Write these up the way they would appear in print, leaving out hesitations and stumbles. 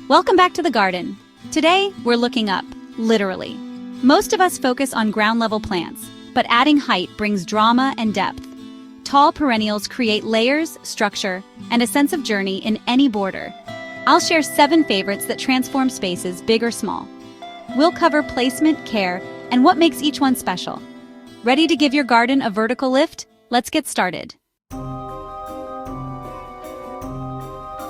Welcome back to the garden. Today, we're looking up, literally. Most of us focus on ground-level plants, but adding height brings drama and depth. Tall perennials create layers, structure, and a sense of journey in any border. I'll share 7 favorites that transform spaces, big or small. We'll cover placement, care, and what makes each one special. Ready to give your garden a vertical lift? Let's get started.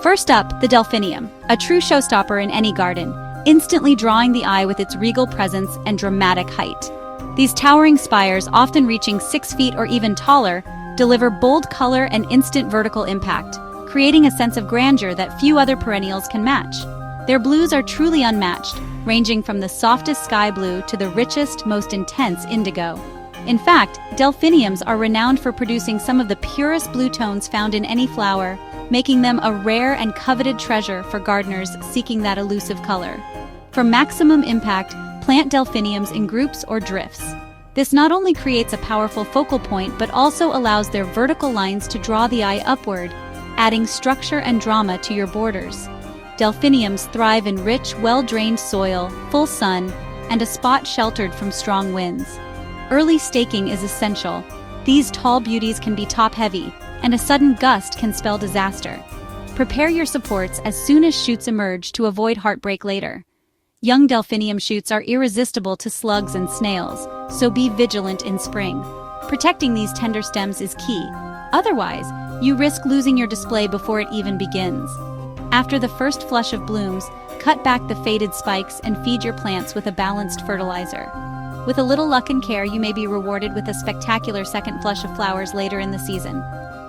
First up, the Delphinium, a true showstopper in any garden, instantly drawing the eye with its regal presence and dramatic height. These towering spires, often reaching 6 feet or even taller, deliver bold color and instant vertical impact, creating a sense of grandeur that few other perennials can match. Their blues are truly unmatched, ranging from the softest sky blue to the richest, most intense indigo. In fact, delphiniums are renowned for producing some of the purest blue tones found in any flower, making them a rare and coveted treasure for gardeners seeking that elusive color. For maximum impact, plant delphiniums in groups or drifts. This not only creates a powerful focal point but also allows their vertical lines to draw the eye upward, adding structure and drama to your borders. Delphiniums thrive in rich, well-drained soil, full sun, and a spot sheltered from strong winds. Early staking is essential. These tall beauties can be top-heavy, and a sudden gust can spell disaster. Prepare your supports as soon as shoots emerge to avoid heartbreak later. Young delphinium shoots are irresistible to slugs and snails, so be vigilant in spring. Protecting these tender stems is key. Otherwise, you risk losing your display before it even begins. After the first flush of blooms, cut back the faded spikes and feed your plants with a balanced fertilizer. With a little luck and care, you may be rewarded with a spectacular second flush of flowers later in the season.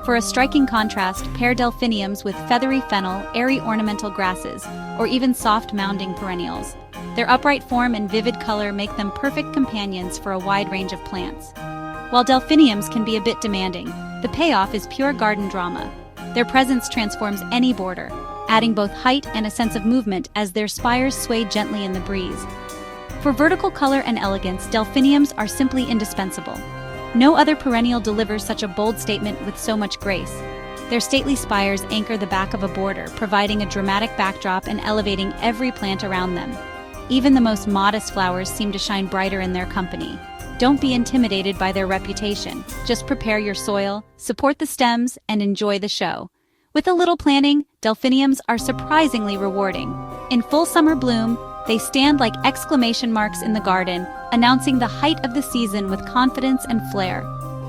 For a striking contrast, pair delphiniums with feathery fennel, airy ornamental grasses, or even soft mounding perennials. Their upright form and vivid color make them perfect companions for a wide range of plants. While delphiniums can be a bit demanding, the payoff is pure garden drama. Their presence transforms any border, adding both height and a sense of movement as their spires sway gently in the breeze. For vertical color and elegance, delphiniums are simply indispensable. No other perennial delivers such a bold statement with so much grace. Their stately spires anchor the back of a border, providing a dramatic backdrop and elevating every plant around them. Even the most modest flowers seem to shine brighter in their company. Don't be intimidated by their reputation. Just prepare your soil, support the stems, and enjoy the show. With a little planning, delphiniums are surprisingly rewarding. In full summer bloom, they stand like exclamation marks in the garden, announcing the height of the season with confidence and flair.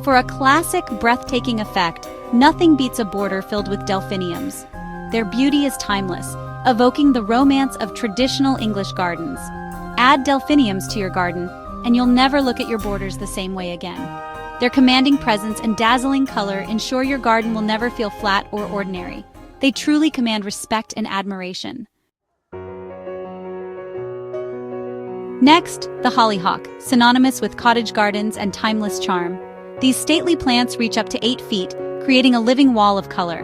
For a classic, breathtaking effect, nothing beats a border filled with delphiniums. Their beauty is timeless, evoking the romance of traditional English gardens. Add delphiniums to your garden, and you'll never look at your borders the same way again. Their commanding presence and dazzling color ensure your garden will never feel flat or ordinary. They truly command respect and admiration. Next, the hollyhock, synonymous with cottage gardens and timeless charm. These stately plants reach up to 8 feet, creating a living wall of color.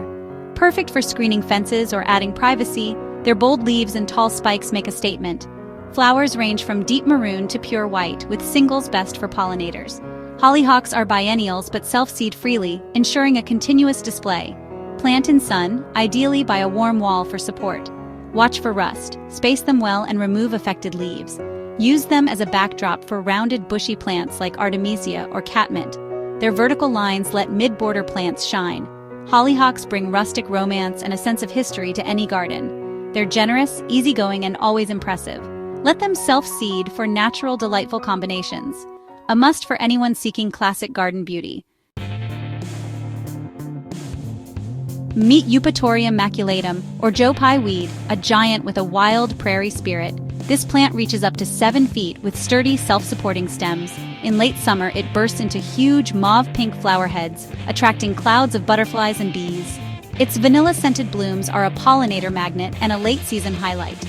Perfect for screening fences or adding privacy, their bold leaves and tall spikes make a statement. Flowers range from deep maroon to pure white, with singles best for pollinators. Hollyhocks are biennials but self-seed freely, ensuring a continuous display. Plant in sun, ideally by a warm wall for support. Watch for rust, space them well and remove affected leaves. Use them as a backdrop for rounded bushy plants like artemisia or catmint. Their vertical lines let mid-border plants shine. Hollyhocks bring rustic romance and a sense of history to any garden. They're generous, easygoing, and always impressive. Let them self-seed for natural, delightful combinations. A must for anyone seeking classic garden beauty. Meet Eupatorium maculatum, or Joe Pye weed, a giant with a wild prairie spirit. This plant reaches up to 7 feet with sturdy, self-supporting stems. In late summer, it bursts into huge mauve-pink flower heads, attracting clouds of butterflies and bees. Its vanilla-scented blooms are a pollinator magnet and a late-season highlight.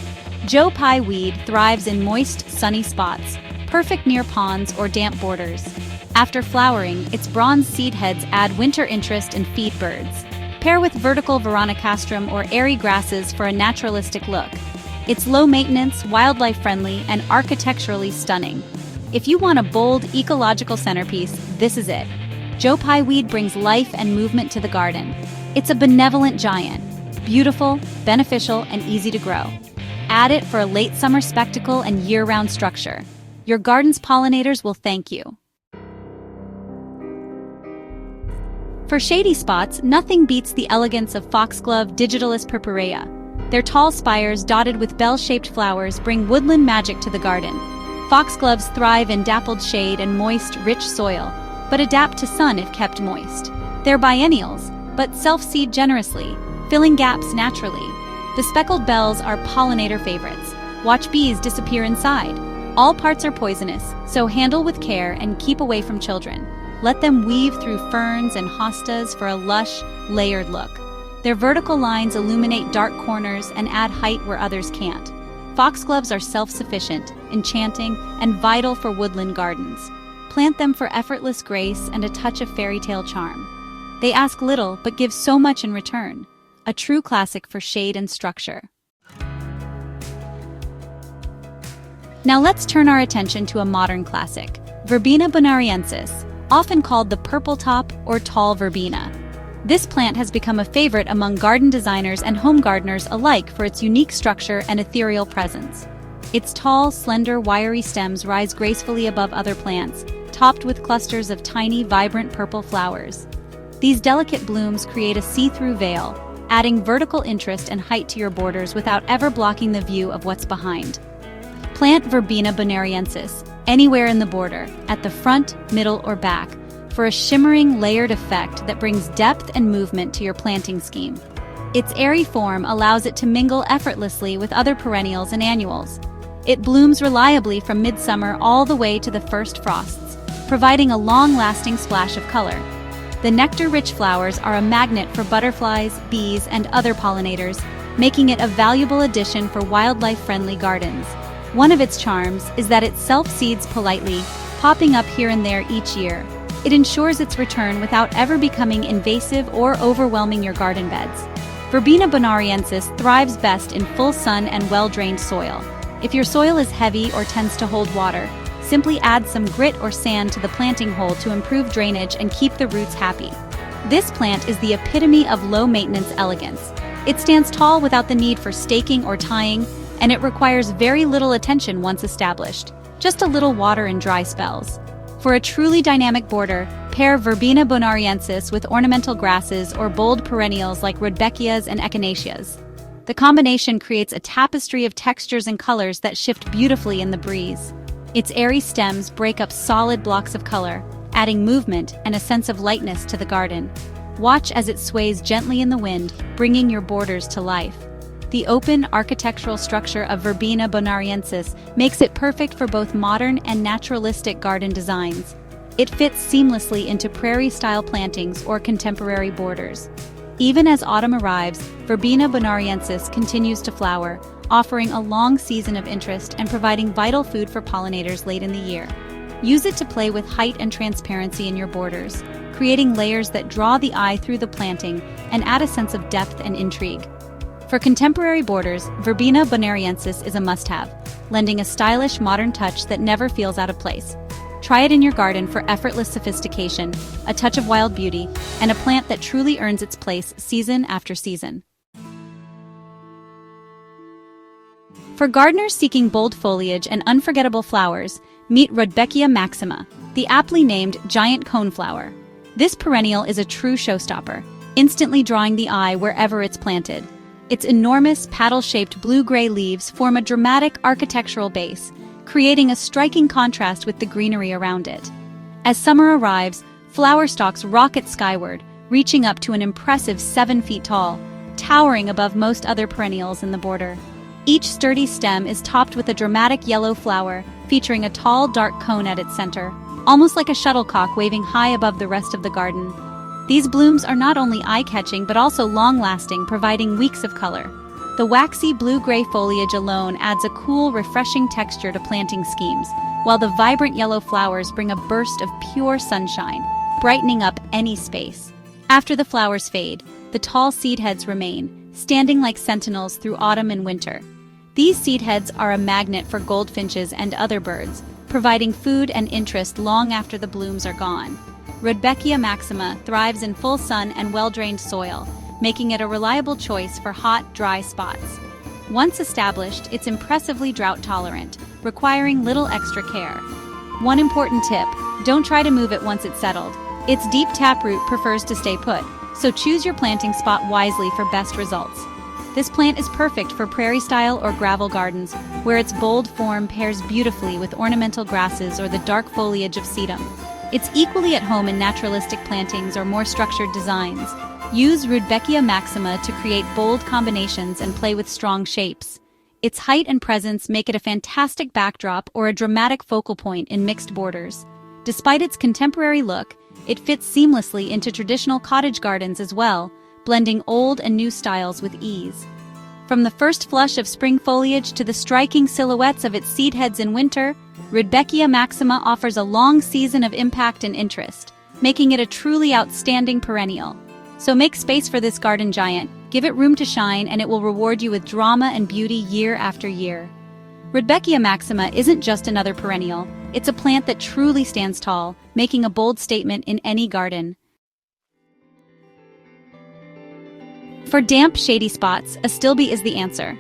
Joe Pye weed thrives in moist, sunny spots, perfect near ponds or damp borders. After flowering, its bronze seed heads add winter interest and feed birds. Pair with vertical veronicastrum or airy grasses for a naturalistic look. It's low-maintenance, wildlife-friendly, and architecturally stunning. If you want a bold, ecological centerpiece, this is it. Joe Pye weed brings life and movement to the garden. It's a benevolent giant, beautiful, beneficial, and easy to grow. Add it for a late summer spectacle and year-round structure. Your garden's pollinators will thank you. For shady spots, nothing beats the elegance of Foxglove digitalis purpurea. Their tall spires dotted with bell-shaped flowers bring woodland magic to the garden. Foxgloves thrive in dappled shade and moist, rich soil, but adapt to sun if kept moist. They're biennials, but self-seed generously, filling gaps naturally. The speckled bells are pollinator favorites. Watch bees disappear inside. All parts are poisonous, so handle with care and keep away from children. Let them weave through ferns and hostas for a lush, layered look. Their vertical lines illuminate dark corners and add height where others can't. Foxgloves are self-sufficient, enchanting, and vital for woodland gardens. Plant them for effortless grace and a touch of fairy tale charm. They ask little but give so much in return. A true classic for shade and structure. Now let's turn our attention to a modern classic, Verbena bonariensis, often called the purple top or tall verbena. This plant has become a favorite among garden designers and home gardeners alike for its unique structure and ethereal presence. Its tall, slender, wiry stems rise gracefully above other plants, topped with clusters of tiny, vibrant purple flowers. These delicate blooms create a see-through veil, adding vertical interest and height to your borders without ever blocking the view of what's behind. Plant Verbena bonariensis anywhere in the border, at the front, middle, or back, for a shimmering, layered effect that brings depth and movement to your planting scheme. Its airy form allows it to mingle effortlessly with other perennials and annuals. It blooms reliably from midsummer all the way to the first frosts, providing a long-lasting splash of color. The nectar-rich flowers are a magnet for butterflies, bees, and other pollinators, making it a valuable addition for wildlife-friendly gardens. One of its charms is that it self-seeds politely, popping up here and there each year. It ensures its return without ever becoming invasive or overwhelming your garden beds. Verbena bonariensis thrives best in full sun and well-drained soil. If your soil is heavy or tends to hold water, simply add some grit or sand to the planting hole to improve drainage and keep the roots happy. This plant is the epitome of low-maintenance elegance. It stands tall without the need for staking or tying, and it requires very little attention once established, just a little water in dry spells. For a truly dynamic border, pair Verbena bonariensis with ornamental grasses or bold perennials like rudbeckias and echinaceas. The combination creates a tapestry of textures and colors that shift beautifully in the breeze. Its airy stems break up solid blocks of color, adding movement and a sense of lightness to the garden. Watch as it sways gently in the wind, bringing your borders to life. The open, architectural structure of Verbena bonariensis makes it perfect for both modern and naturalistic garden designs. It fits seamlessly into prairie-style plantings or contemporary borders. Even as autumn arrives, Verbena bonariensis continues to flower, offering a long season of interest and providing vital food for pollinators late in the year. Use it to play with height and transparency in your borders, creating layers that draw the eye through the planting and add a sense of depth and intrigue. For contemporary borders, Verbena bonariensis is a must-have, lending a stylish, modern touch that never feels out of place. Try it in your garden for effortless sophistication, a touch of wild beauty, and a plant that truly earns its place season after season. For gardeners seeking bold foliage and unforgettable flowers, meet Rudbeckia maxima, the aptly named giant coneflower. This perennial is a true showstopper, instantly drawing the eye wherever it's planted. Its enormous, paddle-shaped blue-gray leaves form a dramatic architectural base, creating a striking contrast with the greenery around it. As summer arrives, flower stalks rocket skyward, reaching up to an impressive 7 feet tall, towering above most other perennials in the border. Each sturdy stem is topped with a dramatic yellow flower, featuring a tall, dark cone at its center, almost like a shuttlecock waving high above the rest of the garden. These blooms are not only eye-catching but also long-lasting, providing weeks of color. The waxy blue-gray foliage alone adds a cool, refreshing texture to planting schemes, while the vibrant yellow flowers bring a burst of pure sunshine, brightening up any space. After the flowers fade, the tall seed heads remain, standing like sentinels through autumn and winter. These seed heads are a magnet for goldfinches and other birds, providing food and interest long after the blooms are gone. Rudbeckia maxima thrives in full sun and well-drained soil, making it a reliable choice for hot, dry spots. Once established, it's impressively drought-tolerant, requiring little extra care. One important tip: don't try to move it once it's settled. Its deep taproot prefers to stay put, so choose your planting spot wisely for best results. This plant is perfect for prairie-style or gravel gardens, where its bold form pairs beautifully with ornamental grasses or the dark foliage of sedum. It's equally at home in naturalistic plantings or more structured designs. Use Rudbeckia maxima to create bold combinations and play with strong shapes. Its height and presence make it a fantastic backdrop or a dramatic focal point in mixed borders. Despite its contemporary look, it fits seamlessly into traditional cottage gardens as well, blending old and new styles with ease. From the first flush of spring foliage to the striking silhouettes of its seed heads in winter, Rudbeckia maxima offers a long season of impact and interest, making it a truly outstanding perennial. So make space for this garden giant, give it room to shine, and it will reward you with drama and beauty year after year. Rudbeckia maxima isn't just another perennial, it's a plant that truly stands tall, making a bold statement in any garden. For damp, shady spots, astilbe is the answer.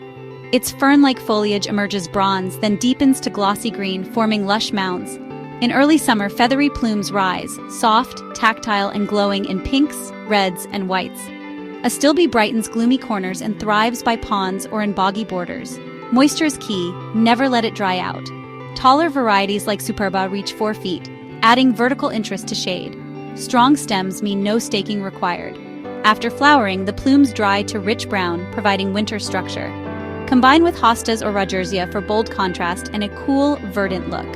Its fern-like foliage emerges bronze, then deepens to glossy green, forming lush mounds. In early summer, feathery plumes rise, soft, tactile, and glowing in pinks, reds, and whites. Astilbe brightens gloomy corners and thrives by ponds or in boggy borders. Moisture is key, never let it dry out. Taller varieties like Superba reach 4 feet, adding vertical interest to shade. Strong stems mean no staking required. After flowering, the plumes dry to rich brown, providing winter structure. Combine with hostas or rodgersia for bold contrast and a cool, verdant look.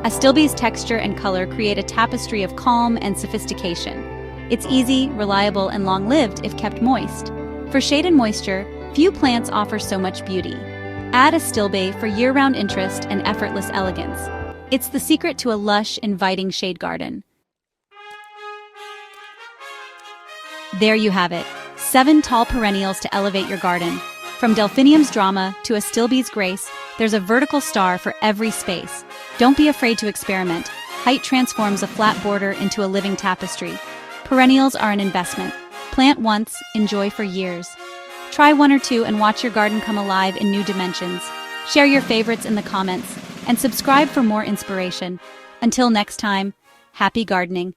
Astilbe's texture and color create a tapestry of calm and sophistication. It's easy, reliable, and long-lived if kept moist. For shade and moisture, few plants offer so much beauty. Add astilbe for year-round interest and effortless elegance. It's the secret to a lush, inviting shade garden. There you have it, 7 tall perennials to elevate your garden. From Delphinium's drama to Astilbe's grace, there's a vertical star for every space. Don't be afraid to experiment. Height transforms a flat border into a living tapestry. Perennials are an investment. Plant once, enjoy for years. Try 1 or 2 and watch your garden come alive in new dimensions. Share your favorites in the comments and subscribe for more inspiration. Until next time, happy gardening.